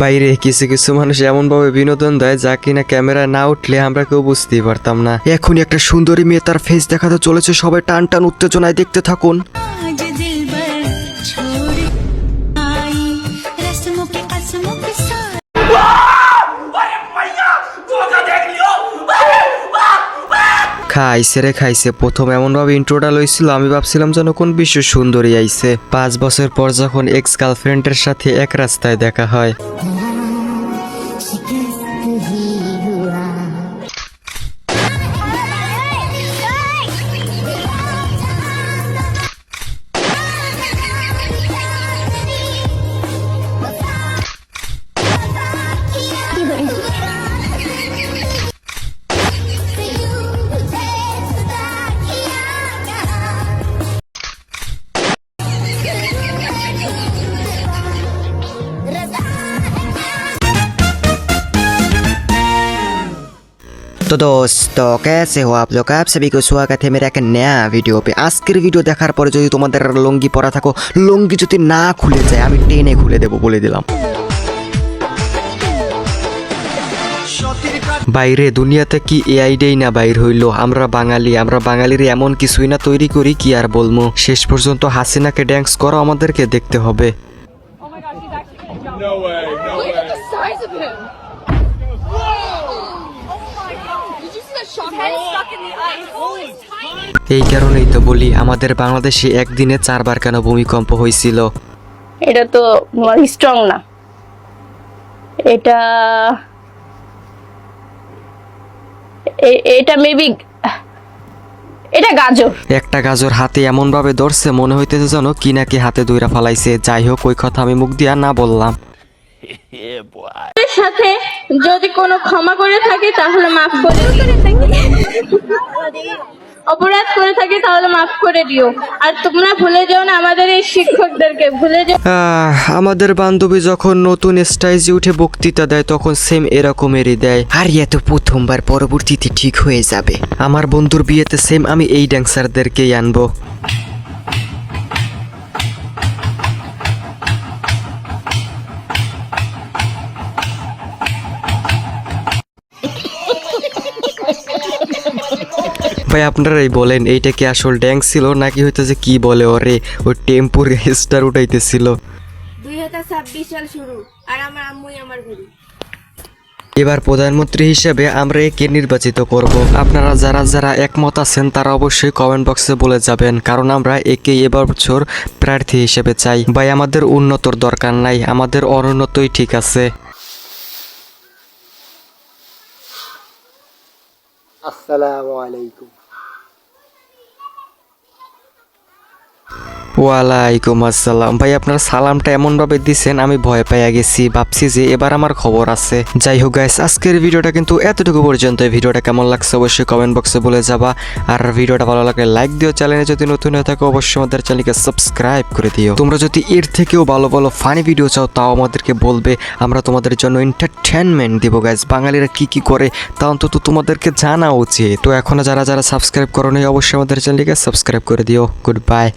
বাইরে কিছু কিছু মানুষ এমন ভাবে বিনোদন দেয় যা কিনা ক্যামেরা না উঠলে আমরা কেউ বুঝতেই পারতাম না। এখনই একটা সুন্দরী মেয়ে তার ফেস দেখাতে চলেছে, সবাই টান টান উত্তেজনায় দেখতে থাকুন। খাইছে রে খাইছে, প্রথম এমন ভাবে ইন্ট্রোটা লইছিল আমি ভাবছিলাম যেন কোন বিশ্ব সুন্দরী আইছে। 5 বছর পর যখন এক্স গার্লফ্রেন্ডের সাথে এক রাস্তায় দেখা হয়। तो दोस्तों कैसे हो आप लोग, आप सभी को स्वागत है मेरा एक नया वीडियो पे। আজকের ভিডিও দেখার পরে যদি তোমাদের লুঙ্গি পরা থাকো, লুঙ্গি যদি না খুলে যায় আমি টেনে খুলে দেবো বলে দিলাম। বাইরে দুনিয়াতে কি এআই ডেই না বাইর হইলো। আমরা বাঙালির এমন কিছুই না তৈরি করি কি আর বলবো। শেষ পর্যন্ত হাসিনাকে ড্যান্স করো আমাদেরকে দেখতে হবে। এই কারণেই তো বলি আমাদের বাংলাদেশে একদিনে 4 বার কেন ভূমিকম্প হয়েছিল। এটা তো স্ট্রং না, এটা মেবি এটা গাজর। একটা গাজর হাতে এমন ভাবে ধরছে মনে হইতেছে যেন কি নাকি হাতে দইরা ফালাইছে। যাই হোক ওই কথা আমি মুখ দিয়া না বললাম। সাথে যদি কোনো ক্ষমা করে থাকে তাহলে মাফ করে অপরাধ করে থাকে তাহলে মাফ করে দিও। আর তোমরা ভুলে যাও না আমাদের এই শিক্ষকদেরকে, ভুলে যাও। আমাদের বান্ধবী যখন নতুন স্টাইজে উঠে বক্তৃতা দেয় তখন সেম এরকমেরই দেয়। আর এত প্রথমবার, পরবর্তীতে ঠিক হয়ে যাবে। আমার বন্ধুর বিয়েতে সেম আমি এই ড্যান্সারদেরকেই আনবো। ভাই আপনারাই বলেন এইটা কি আসল ড্যান্স ছিল নাকি হইতেছে কি বলে ওরে ওই টেম্পুর স্টার উঠাইতেছিল। 2026 সাল শুরু আর আমার আম্মুই আমার গুরু। এবার প্রধানমন্ত্রী হিসেবে আমরা একে নির্বাচিত করব। আপনারা যারা যারা একমত আছেন তারা অবশ্যই কমেন্ট বক্সে বলে যাবেন, কারণ আমরা একে এবার বছর প্রার্থী হিসেবে চাই। ভাই আমাদের উন্নতর দরকার নাই, আমাদের অনুন্নতই ঠিক আছে। আসসালামু আলাইকুম। ওয়ালাইকুম আসসালাম। ভাই আপনার সালামটা এমন ভাবে দিছেন আমি ভয় পাইয়া গেছি, ভাবছি যে এবার আমার খবর আছে। যাই হোক গাইস, আজকের ভিডিওটা কিন্তু এতটুকু পর্যন্ত। ভিডিওটা কেমন লাগছে অবশ্যই কমেন্ট বক্সে বলে যাবা। আর ভিডিওটা ভালো লাগলে লাইক দিও, চ্যানেলে যদি নতুন হয়ে থাকো অবশ্যই আমাদের চ্যানেলকে সাবস্ক্রাইব করে দিও। তোমরা যদি এর থেকেও ভালো ভালো ফানি ভিডিও চাও তাও আমাদেরকে বলবে, আমরা তোমাদের জন্য এন্টারটেনমেন্ট দিব গাইস। বাঙালিরা কি কি করে তা অন্তত তোমাদেরকে জানা উচিত। তো এখনো যারা যারা সাবস্ক্রাইব করো নাই অবশ্যই আমাদের চ্যানেলকে সাবস্ক্রাইব করে দিও। Good bye.